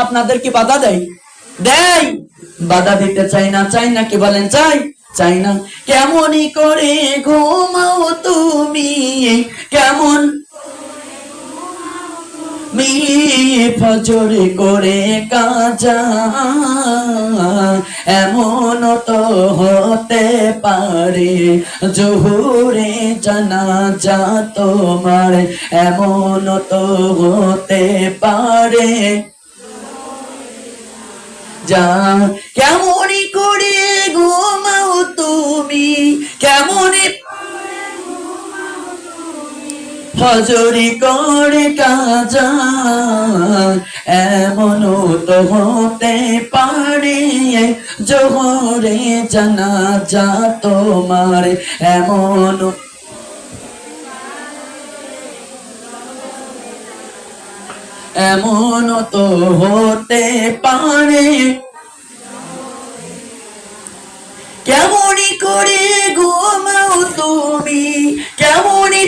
আপনাদের কি বাধা দেয়? দেয়? বাধা দিতে চাই না কি বলেন? চাই না। কেমনই করে ঘুমাও তুমি, কেমন ফজরে করে কাজা, এমন তো হতে পারে জোহরে জানাজা তোমার, এমন তো হতে পারে যা। কেমনই করে ঘুমাও তুমি, কেমনই ফজরি করে কাজা, এমন তো হতে পারে জোহরে জানাজা তোমার, এমন তো হতে পারে। কেমনই করে ঘুমাও তুমি, কেমনই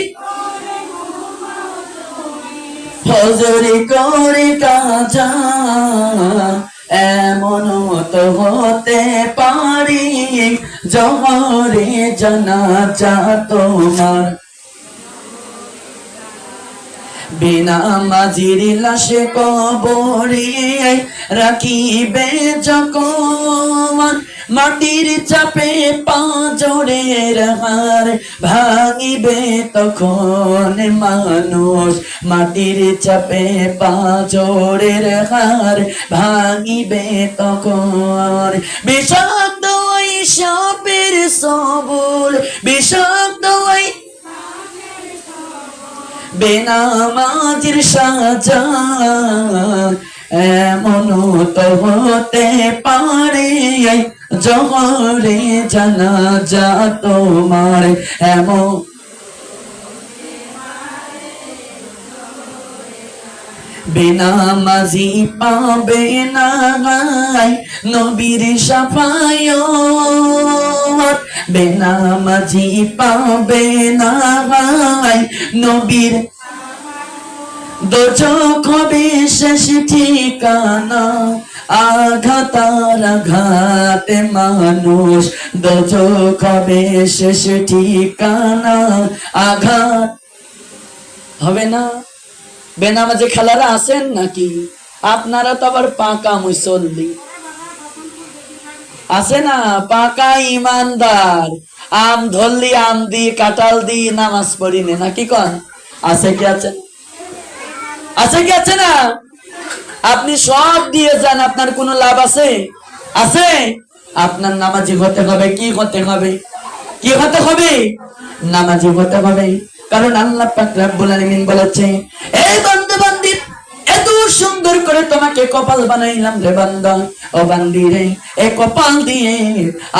ফজরে করে কাজা, এমন তো হতে পারে জোহরে জানাজা তোমার। বিনা মাঝির লাশে কবরে রাখিবে যখন, মাটির চাপে পাঁজরের হার ভাঙিবে তখন মানুষ, মাটির চাপে পাঁজরের হার ভাঙিবে তখন। বিষাক্ত ওই সাপের সবল, বিষাক্ত ওই বেনামাজির সাজা, এমন তো হতে পারে জোহরে জানাজা তোমার, এমন বেনামাজি পাবে না নবীর শাফায়াত, বেনামাজি পাবে না নবীর দোজখ হবে শেষ ঠিকানা, আঘাতার আঘাতে মানুষ দোজখ হবে শেষ ঠিকানা, আঘাত হবে না। বেনামাজি খেলারা আছেন নাকি? আপনারা তো আবার পাকা মুসল্লি আছে না, পাকা ইমানদার, আম ধরলি আম দি কাঁঠাল দি নামাজ পড়িনি নাকি কন? আছে কি আছে? আছে কি আছে না? আপনি সব দিয়ে যান, আপনার কোনো লাভ আছে? আছে? আপনার নামাজি হতে হবে। কি হতে হবে? কি হতে হবে? নামাজি হতে হবে। কারণ আল্লাহ পাক রব্বুল আলামিন বলেছে, এই বান্দা বান্দি, এত সুন্দর করে তোমাকে কপাল বানাইলাম রে বান্দা, ও বান্দি রে, এই কপাল দিয়ে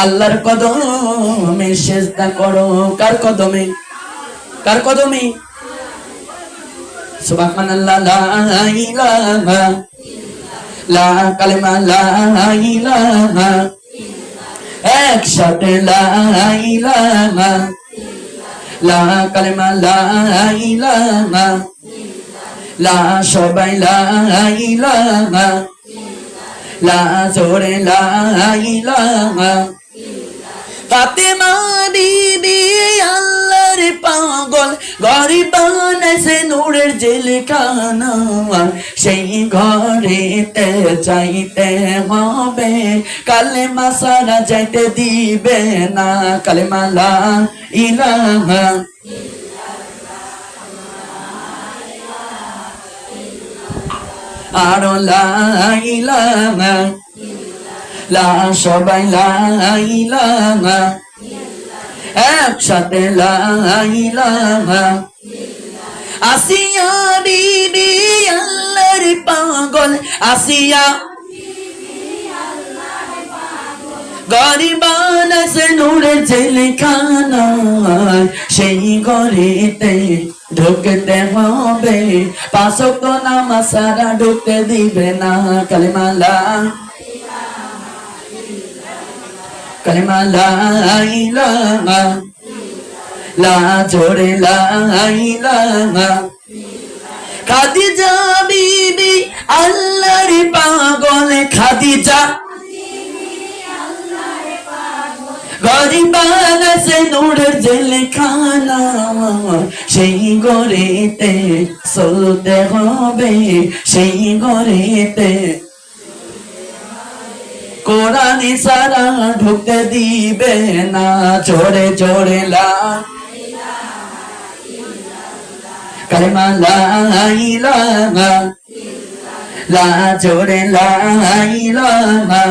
আল্লাহর কদমে সিজদা করো। কার কদমে? কার কদমে? সুবহানাল্লাহ, লা ইলাহা, লা কালিমা লা ইলাহা, একসাথে লা ইলাহা, লা কালিমা লা ইলাহা, লা সবাই লা ইলাহা, লা জোরে লা ইলাহা। ফাতেমা বিবি আল্লাহর পাগল, ঘরে বানাইছে নূরের জেলখানা, সেই ঘরেতে যাইতে হবে, কালেমা সারা যাইতে দিবে না। কালেমা লা ইলাহা, আর লা ইলাহা, লা সবাই লা ইলাহা, একসাথে লা ইলাহা। আসিয়া বিবি আল্লাহর পাগল, আসিয়া ঘরে বানাইছে নূরের জেলখানা, সেই ঘরেতে ঢুকতে হবে, পাঁচ ওয়াক্ত নামাজ ছাড়া ঢুকতে দিবে না। কালিমা লা, কালিমা লা ইলাহা, লা জোরে লা ইলাহা। খাদিজা বিবি আল্লাহর যা ঘরে বানাইছে নূরের জেলখানা, সেই ঘরেতে চলতে হবে, সেই ঘরেতে কোরআনি সারা ঢুকতে দিবে না। জোরে জোরে লা কালেমা লা ইলাহা, লা জোরে লা ইলাহা।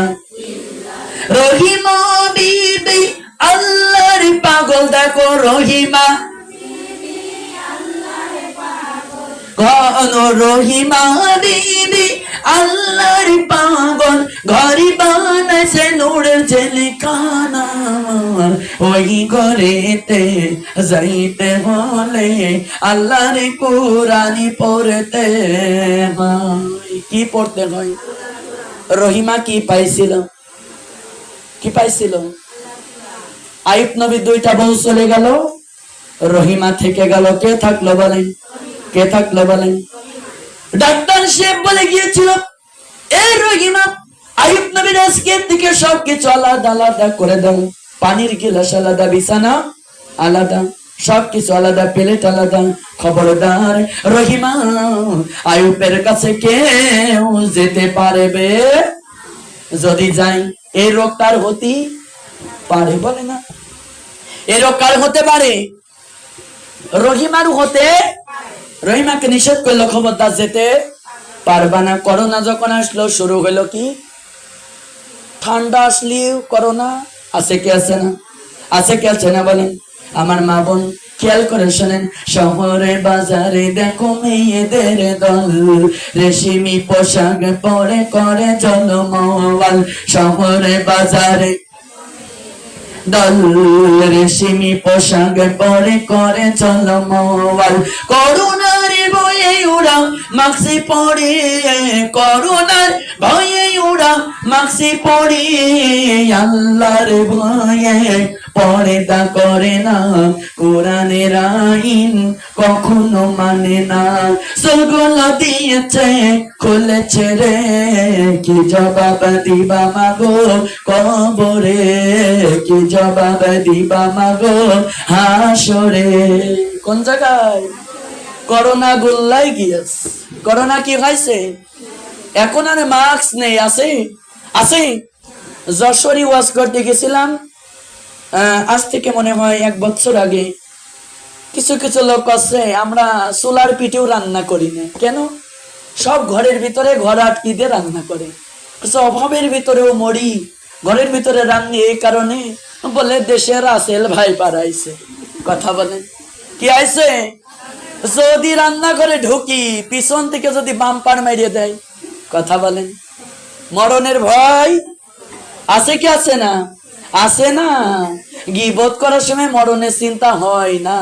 রহিমা বিবি আল্লাহর পাগল, দেখো রহিমা কোন রহিমা বিবি আল্লাহর পাগল, ঘরে বানাইছে নূরের জেলখানা, ওই ঘরেতে যাইতে হলে আল্লাহর কুরআনি পড়তে হয়। কি পড়তে হয়? রহিমা কি পাইছিল? কি পাইছিল? আইয়ুব নবী দুইটা বউ চলে গেল, রহিমা থেকে গেল। কে থাকলো বলেন? কে থাকলো বলেন? ডাক্তার সাহেব বলে গিয়েছিল, এ রহিমা, আইয়ুব নবীর আজকের থেকে সবকিছু আলাদা আলাদা করে দাও, পানির গিলাস আলাদা, বিছানা আলাদা, সবকিছু আলাদা, প্লেট আলাদা। খবরদার রহিমা, আইয়ুবের কাছে কেউ যেতে পারবে? যদি যাই এই রোগ তার হতে পারে, বলে না? এই রোগ কার হতে পারে? রহিমার হতে। রহিমাকে নিষেধ করলো, খবরদার যেতে পারবা না। করোনা যখন আসলো, শুরু হলো কি? ঠান্ডা আসলেও করোনা। আছে কি আছে না? আছে কি আছে না বলেন? আমার মা বোন খেয়াল করে শোনেন, শহরে বাজারে দেখো মেয়েদের দল, রেশমি পোশাক পরে করে জলমওয়াল। শহরে বাজারে দল, রেশমি পোশাক পরে করে জলমওয়াল। করোনার ভয়ে ওরা মাস্ক পরে, করোনার ভয়ে ওরা মাস্ক পরে, আল্লাহর ভয়ে পর্দা করে না, কোরআনের আইন কখনো মানে না। চোখগুলো দিয়েছে খুলেছে রে, কি জবাব দিবা মাগো কবরে, কি জবাব দিবা মাগো হাসরে। কোন জায়গায়? করোনা গোল্লাই গিয়েছে। করোনা কি হয়েছে? এখন আর মাস্ক নেই। আছে আছে। যশোরে ওয়াজ করতে গেছিলাম, আজ থেকে মনে হয় 1 বছর আগে। কিছু কিছু লোক আছে, আমরা চুলার পিঠেও রান্না করি না। কেন? সব ঘরের ভিতরে ঘর আটকি দিয়ে রান্না করে। অভাবের ভিতরেও মরি, ঘরের ভিতরে রান্নি। এই কারণে বলে দেশের আসেল ভাই পাড়াইছে। কথা বলেন, কি আইছে? যদি রান্না করে ঢুকি, পিছন থেকে যদি বাম্পার মেরিয়ে দেয়। কথা বলেন, মরণের ভয় আছে কি আছে না? আছে না? গীবত করার সময় মরণের চিন্তা হয় না,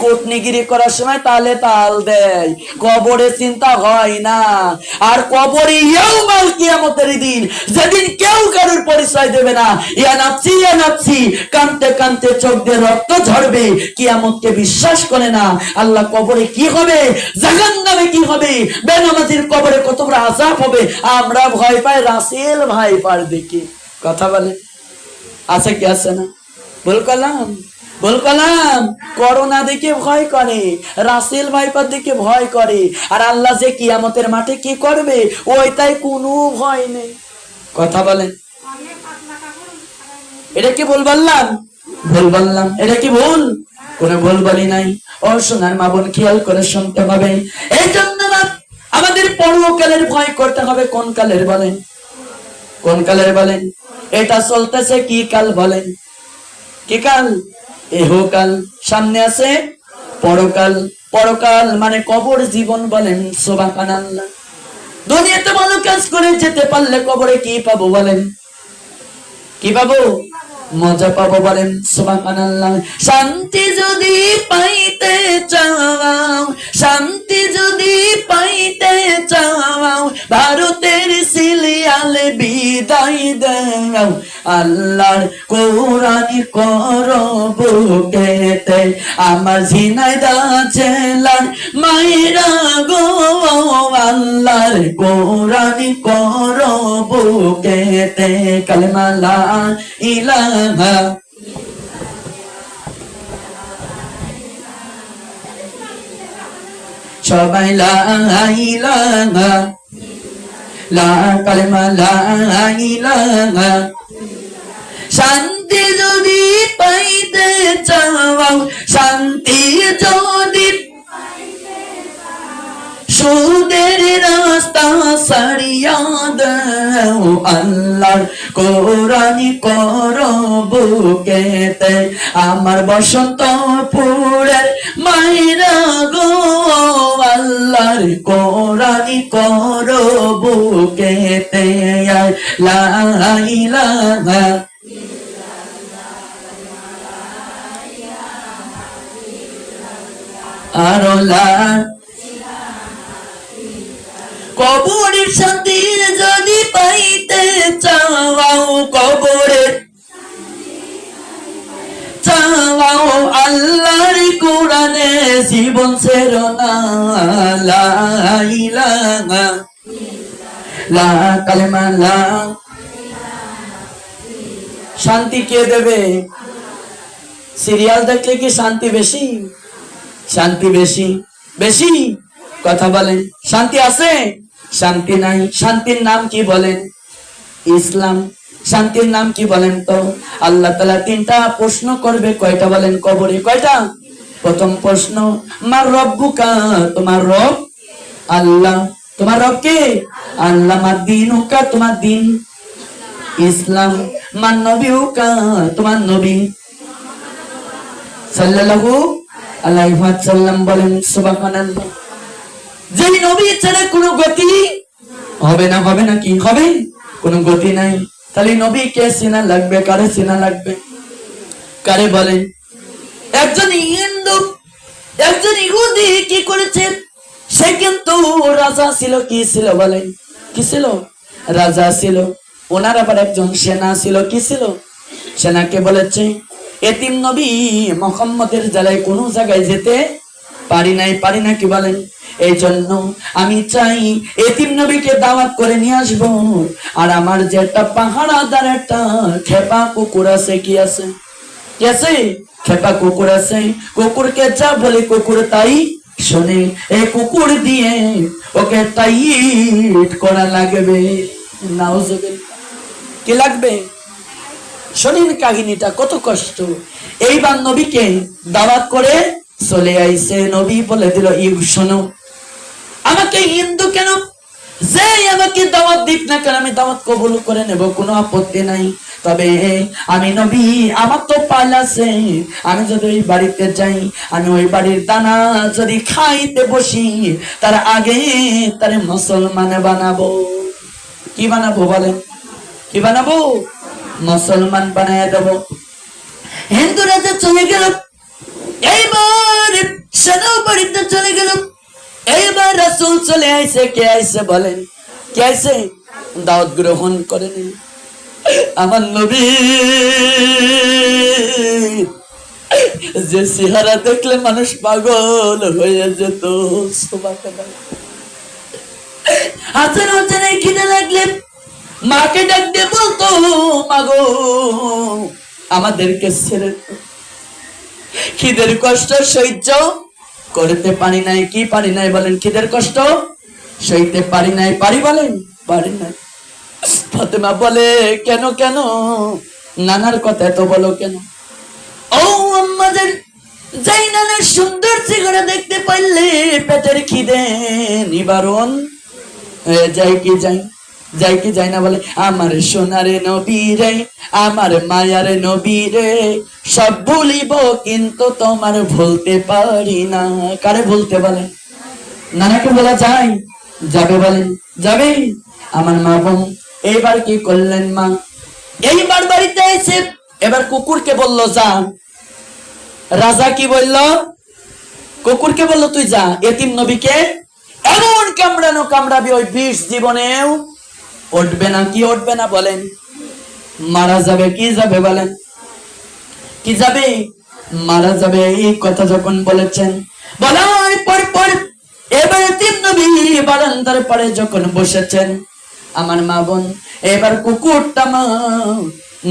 কোটনিগিরি করার সময় তালে তাল দেয়, কবরের চিন্তা হয় না। আর কবরে ইয়াউমাল কিয়ামতের দিন, যেদিন কেউ কারোর পরিচয় দেবে না, ইয়া নাফসি ইয়া নাফসি, কানতে কানতে চোখ দিয়ে রক্ত ঝরবে, কিয়ামতকে বিশ্বাস করে না। আল্লাহ কবরে কি হবে, জাহান্নামে কি হবে, বেনামাজির কবরে কত বড় আযাব হবে, আমরা ভয় পাই রাসেল ভাই পার দেখে। কথা বলে, আছে কি আছে না? ভুল করলাম? ভুল করলাম? করোনা দেখে ভয় করে, রাসেল ভাইপার দেখে ভয় করে, আর আল্লাহ যে কিয়ামতের মাঠে কি করবে ওইটাই কোনো ভয় নেই। কথা বলেন, এটা কি ভুল বললাম? ভুল বললাম? এটা কি ভুল? কোনো ভুল বলি নাই। ও সোনার মা বোন, খেয়াল করে শুনতে হবে। এই জন্য আমাদের পরকালের ভয় করতে হবে। কোন কালের বলেন? কোন কালের বলেন? এটা চলতেছে কি কাল বলেন? কি কাল? এহকাল। সামনে আছে পরকাল। পরকাল মানে কবর জীবন। বলেন সুবহানাল্লাহ। দুনিয়াতে ভালো কাজ করে যেতে পারলে কবরে কি পাবো বলেন? কি পাবো? মজা পাবো। বলেন সুবহানাল্লাহ। শান্তি যদি পাইতে চাও, শান্তি যদি পাইতে চাও, ভারতের সিলিয়া দয়াল বিদায় দাও, আল্লাহর কোরআন করো বুকেতে, আমার ঝিনাইদা জেলার মায়েরা গো, আল্লাহর কোরআন করো বুকেতে, কালেমা লা ইলাহা, সবাই লা ইলাহা, লা কালেমা লা ইলাহা। শান্তি যদি পাইতে চাও, শান্তি যদি সুদের রাস্তা সারিয়া দাও, আল্লাহর কোরআন করো বুকেতে, আমার বসন্তপুরের মায়েরা গো, আল্লাহর কোরআন করো বুকেতে, লা ইলাহা, আরো লা, কবরের শান্তি যদি পাইতে চাও, কবরের চাও, আল্লাহর কোরআনে জীবন ছেড়ো না, লা ইলাহা, লা কালেমা লা। শান্তি কে দেবে? সিরিয়াল দেখলে কি শান্তি বেশি? শান্তি বেশি বেশি কথা বলেন, শান্তি আছে? শান্তি নাই। শান্তির নাম কি বলেন? ইসলাম। শান্তির নাম কি বলেন তো? আল্লাহ তাআলা তিনটা প্রশ্ন করবে, কয়টা বলেন কবরে? কয়টা? প্রথম প্রশ্ন, মার রব্বুকা, তোমার রব আল্লাহ। তোমার রব কে? আল্লাহ। মার দীনুকা, তোমার দিন ইসলাম। মান নবিউকা, তোমার নবী সাল্লাল্লাহু আলাইহি ওয়াসাল্লাম। বলেন সুবহানাল্লাহ। যেই নবী ছাড়া কোনো গতি হবে না, হবে না কি হবে? কোনো গতি নাই। তাহলে নবী কে চেনা লাগবে? কারে চেনা লাগবে? কারে বলেন? একজন হিন্দু, একজন ইহুদি কি করেছে? সে কিন্তু রাজা ছিল। কি ছিল বলেন? কি ছিল? রাজা ছিল। ওনার আবার একজন সেনা ছিল। কি ছিল? সেনাকে বলেছে, এতিম নবী মুহাম্মদের জ্বালায় কোনো জায়গায় যেতে পারি নাই, পারি না। কি বলেন? এই জন্য আমি চাই এতিম নবীকে দাওয়াত করে নিয়ে আসবো। আর আমার যে একটা পাহাড়াদার একটা খেপা কুকুর আছে, কি আছে? কি আছে? খেপা কুকুর আছে। কুকুরকে যা বলে কুকুর তাই শোনে। এই কুকুর দিয়ে ওকে টাইট করা লাগবে। নাউজুবিল্লাহ। কি লাগবে? শোনেন কাহিনীটা কত কষ্ট। এইবার নবীকে দাওয়াত করে চলে আইছে। নবী বলে দিল, শোনো, আমাকে হিন্দু কেন, যে আমাকে দাওয়াত দিক না কেন আমি দাওয়াত কবুল করে নেব, কোনো আপত্তি নাই। তবে আমি নবী, আমার তো পাল আছে। আমি যদি ওই বাড়িতে যাই, আমি ওই বাড়ির দানা যদি খাইতে বসি, তার আগে তারে মুসলমান বানাবো। কি বানাবো বলেন? কি বানাবো? মুসলমান বানায় দেব। হিন্দু রাজা চলে গেল। এইবার সেনাও বাড়িতে চলে গেল। এইবার রাসূল চলে আইছে। কে আইছে বলেন? কে আইছে? দাওয়াত গ্রহণ করে নিল। আমার নবী যে চেহারা দেখলে মানুষ পাগল হয়ে যেত। হাসান হোসেনের খিদে লাগলে মাকে ডাক দিয়ে বলতো, মাগো আমাদেরকে ছেড়ে খিদের কষ্ট সহ্য করতে পারি নাই। কি পারি নাই বলেন? খিদের কষ্ট সইতে পারি নাই। পারি বলেন? পারি নাই। ফাতেমা বলে, কেন কেন? নানার কথা এত বলো কেন? ও আমাদের যাই নানার সুন্দর চেহারা দেখতে পারলে পেটের খিদে নিবারণ হয়ে যায়। কি যাই? যাই কি যাই না? বলে, আমার সোনারে নবী রে, আমার মায়ার নবী রে, সব ভুলিব কিন্তু তোমার ভুলতে পারি না। কারে ভুলতে বলে? নানাকে বলা যায়? যাবে বলেন? যাবে? আমার মা বোন এইবার কি করলেন? মা এইবার বাড়িতে এসে এবার কুকুরকে বলল যা। রাজা কি বলল? কুকুরকে বলল তুই যা, এতিম নবীকে এমন কামড়ানো কামড়াবি ওই 20 জীবনেও উঠবে না কি উঠবে না বলেন? মারা যাবে কি যাবে বলেন? কি যাবে? মারা যাবে। এই কথা যখন বলেছেন, বলার পর এবারে তিন নবী বারান্দার পরে যখন বসেছেন, আমার মা বোন, এবার কুকুরটা মা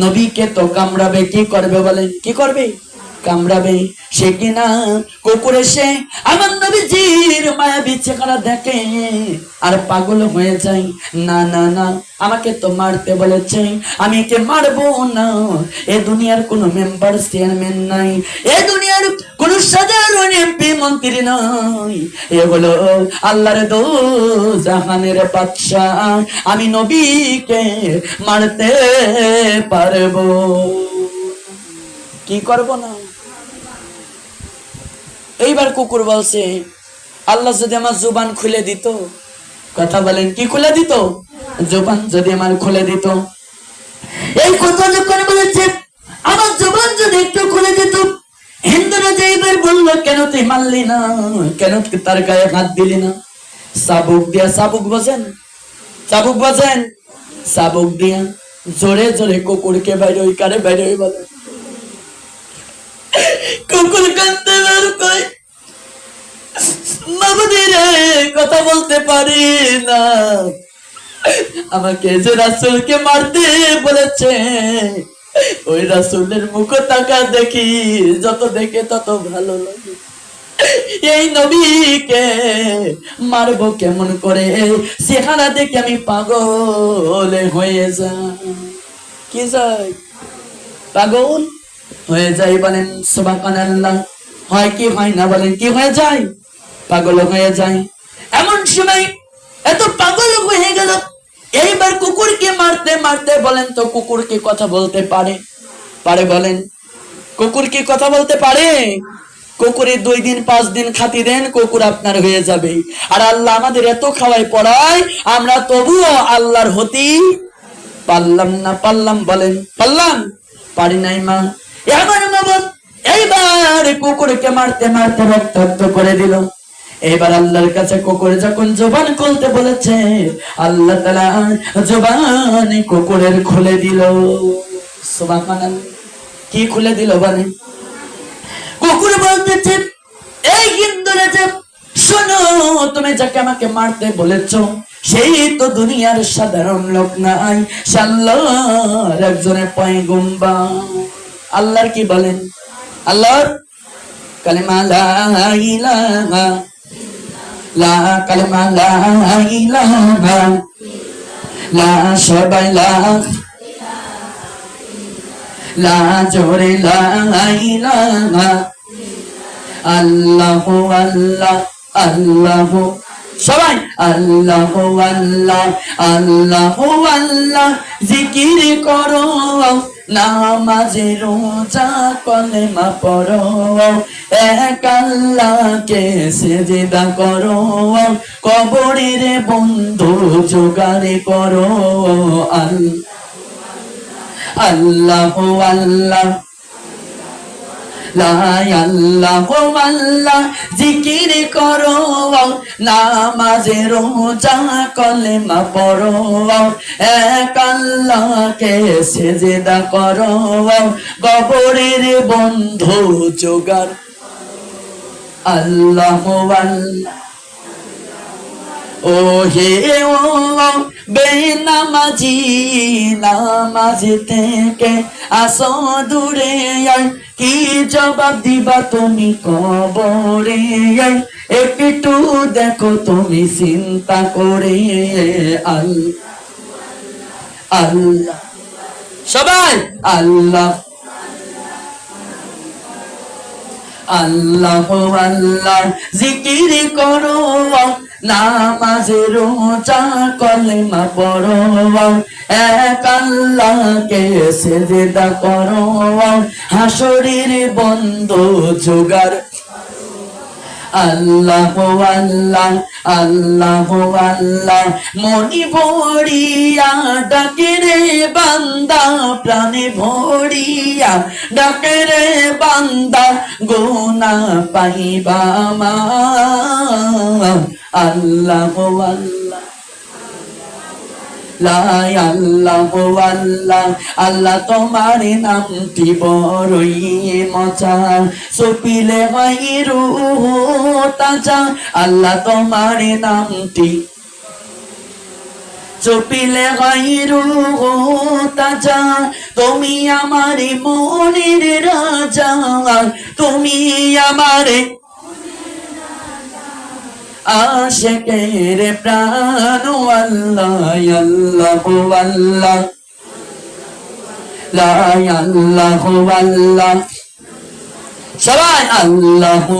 নবীকে তো কামড়াবে, কি করবে বলেন? কি করবে? কামড়াবে। সে কিনা কুকুর এসে আমার নবীজির মায়াবী চেহারা দেখে আর পাগল হয়ে যায়। না না না, আমাকে তো মারতে বলেছে, আমি একে মারবো না। এ দুনিয়ার কোন মেম্বার চেয়ারম্যান নাই, এ দুনিয়ার কোন সাধারণ এমপি মন্ত্রী নাই, এ হলো আল্লাহর দো জাহানের বাদশাহ। আমি নবীকে মারতে পারবো, কি করব না। এইবার কুকুর বলছে, আল্লাহ যদি আমার জুবান খুলে দিত, কথা বলেন, কি খুলে দিত? জুবান যদি আমার খুলে দিত। এই কথা যখন বলেছে, আমার জুবান যদি একটু খুলে দিত। হিন্দুরা যে এবার বললো, কেন তুই মারলি না, কেন তুই তার গায়ে হাত দিলি না? চাবুক দিয়া, চাবুক বোঝেন? চাবুক বোঝেন? চাবুক দিয়া জোরে জোরে কুকুরকে বাইরে ওই কারে বাইরে ওই বলে। কুকুর কান্দতে বের কই, কথা বলতে পারি না, আমাকে যে রাসূলকে মারতে বলেছে, ওই রাসূলের মুখ তাকা দেখি, যত দেখে তত ভালো লাগে। এই নবীকে মারবো কেমন করে, চেহারা দেখে আমি পাগল হয়ে যাই। কি যাই? পাগল হয়ে যাই। বলেন সুবহানাল্লাহ। হয় কি হয় না বলেন? কি হয়ে যায়? পাগল হয়ে যায়। এমন সময় এত পাগল হয়ে গেল, এইবার কুকুরকে মারতে মারতে, বলেন তো কুকুর কি কথা বলতে পারে? পারে বলেন? কুকুর কি কথা বলতে পারে? কুকুরে 2 দিন 5 দিন খাতি দেন, কুকুর আপনার হয়ে যাবে। আর আল্লাহ আমাদের এত খাওয়াই পড়ায়, আমরা তবুও আল্লাহর হতি পারলাম না। পারলাম বলেন? পারলাম? পারি নাই মা। এবার মা বোন, এইবার কুকুরকে মারতে মারতে রক্তাক্ত করে দিল। এবার আল্লাহর কাছে কুকুর যখন জবান খুলতে বলেছে, আল্লাহ তাআলা জবান কুকুরের খুলে দিল। সুবহানাল্লাহ। কি খুলে দিল বলেন? কুকুর বলতেছে, এই হিন্দুরা যে শোনো, তুমি যাকে আমাকে মারতে বলেছো, সেই তো দুনিয়ার সাধারণ লোক নাই, সে আল্লাহর একজনের পয়গম্বর। আল্লাহর কি বলেন? আল্লাহর কালেমা লা ইলাহা, লা কালেমা লা ইলাহা, লা সবাই লা, লা জোরে লা ইলাহা, আল্লাহু আল্লাহ, আল্লাহু, সবাই আল্লাহু আল্লাহ, আল্লাহু আল্লাহ, জিকির করো, নামাজে রোজা কলেমা পড়ো, এক আল্লাহকে সিজদা করো, কবরের বন্ধু জোগাড় করো। আল্লাহু আল্লাহ, লা আল্লাহু আল্লাহ, জিকির করো, নামাজে রোজা কলেমা পড়ো, এক আল্লাহকে সিজদা করো, কবরের বন্ধু জোগাড়। আল্লাহু আল্লাহ। ও হে ও বেনামাজি, নামাজ থেকে আসো দূরে, কি জবাব দিবা তুমি কবরে, একটু দেখো তুমি চিন্তা করে। আল্লাহ, সবাই আল্লাহ, আল্লাহু আল্লাহ, জিকির করো, নামাজে রোজা কলেমা পড়ো, এক আল্লাহকে সিজদা করো, হাসরের বন্ধু জোগাড়। আল্লাহু আল্লাহ, আল্লাহু আল্লাহ, মনি ভরিয়া ডাকে রে বান্দা, প্রাণে ভরিয়া ডাকে রে বান্দা, গুনাহ পাইবা মা। আল্লাহু আল্লাহ, লা আল্লাহু আল্লাহ, আল্লাহ তোমার নামটি বড়ই মজা, সপিলে হয় রূহ তাজা, আল্লাহ তোমার নামটি চপিলে হয় রূহ তাজা, তুমি আমার মনের রাজা, তুমি আমার আশিকের প্রাণ, আল্লাহ আল্লাহু আল্লাহ, লা আল্লাহু আল্লাহ, সবাই আল্লাহু।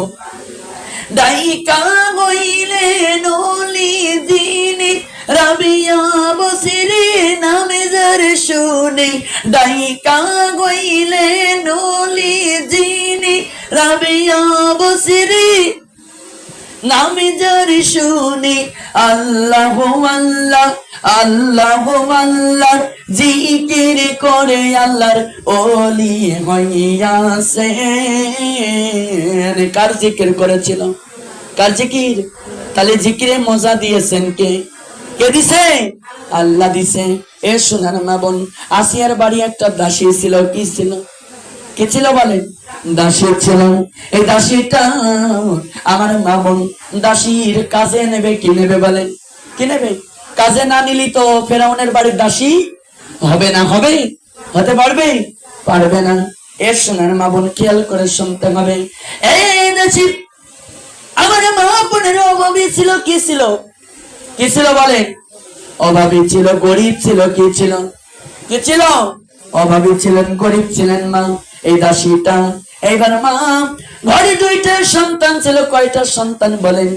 ডাইকা গইলে নলি দিনে, রাবিয়া বসিরে নামে যার শুনে, ডাইকা গইলে নলি দিনে, রাবিয়া বসিরে নামে যার শুনে, আল্লাহু আল্লাহ, আল্লাহু আল্লাহ, জিকির করে আল্লাহর ওলি হইয়াছে। কার জিকির করেছিল? কার জিকির? তাহলে জিকিরে মজা দিয়েছেন কে? কে দিছে? আল্লাহ দিছে। এ সোনার মা বোন, আসিয়ার বাড়ি একটা দাসী ছিল। কি ছিল? কে ছিল বলেন? দাসী ছিল। এই দাসীটা আমার মা বোন দাসীর কাজে নেবে। কি নেবে বলেন? কি নেবে? কাজে না নিলি তো ফেরাউনের বাড়ির দাসী হবে না। হবে? হতে পারবে? পারবে না। এর সোনার মা বোন খেয়াল করে শুনতে হবে। এই দাসী আমার মা বোনের অভাবী ছিল। কি ছিল? কি ছিল বলেন? অভাবী ছিল, গরিব ছিল। কি ছিল? কি ছিল? অভাবী ছিলেন, গরিব ছিলেন মা এই দাসীটা। এইবার মা ঘরে দুইটা সন্তান ছিল। কয়টা সন্তান বলেন?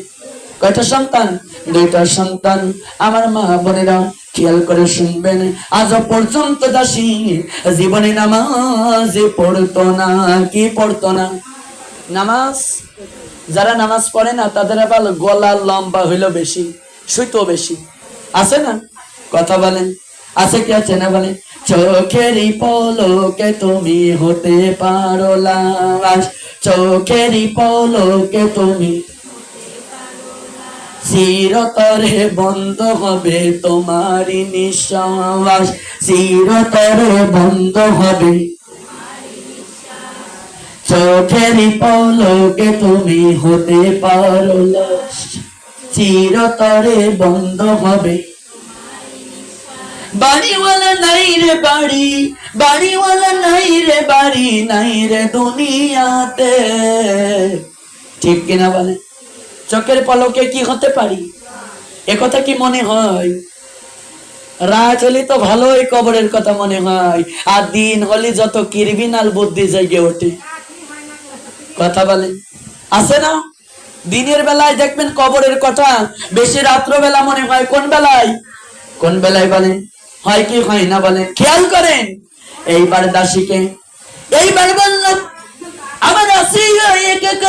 কয়টা সন্তান? দুইটা সন্তান। আমার মা বোনেরা খেয়াল করে শুনবেন, আজ পর্যন্ত দাসী জীবনে নামাজ পড়তো না। কি পড়তো না? নামাজ। যারা নামাজ পড়ে না তাদের আবার গলা লম্বা হইলো বেশি, শুইতো বেশি। আছে না? কথা বলেন, আছে কি আছে না বলেন? চোখেরই পলকে তুমি হতে পারো লাশ, চোখেরই পলকে তুমি চিরতরে বন্ধ হবে তোমারই নিঃশ্বাস, চিরতরে বন্ধ হবে। চোখেরই পলকে তুমি হতে পারো লাশ, চিরতরে বন্ধ হবে। বাড়িওয়ালা নাই রে বাড়ি, বাড়িওয়ালা নাই রে বাড়ি, নাই রে দুনিয়াতে। ঠিক কিনা বলে? চোখের পলকে কি হতে পারি? একথা কি মনে হয়? রাত হলে তো ভালোই কবরের কথা মনে হয়, আর দিন হলে যত ক্রিমিনাল বুদ্ধি জেগে ওঠে। কথা বলেন, আছে না? দিনের বেলায় দেখবেন কবরের কথা বেশি, রাত্র বেলা মনে হয়। কোন বেলায়? কোন বেলায় বলেন? হয় কি হয় না বলেন? খেয়াল করেন। এইবার দাসীকে, এইবার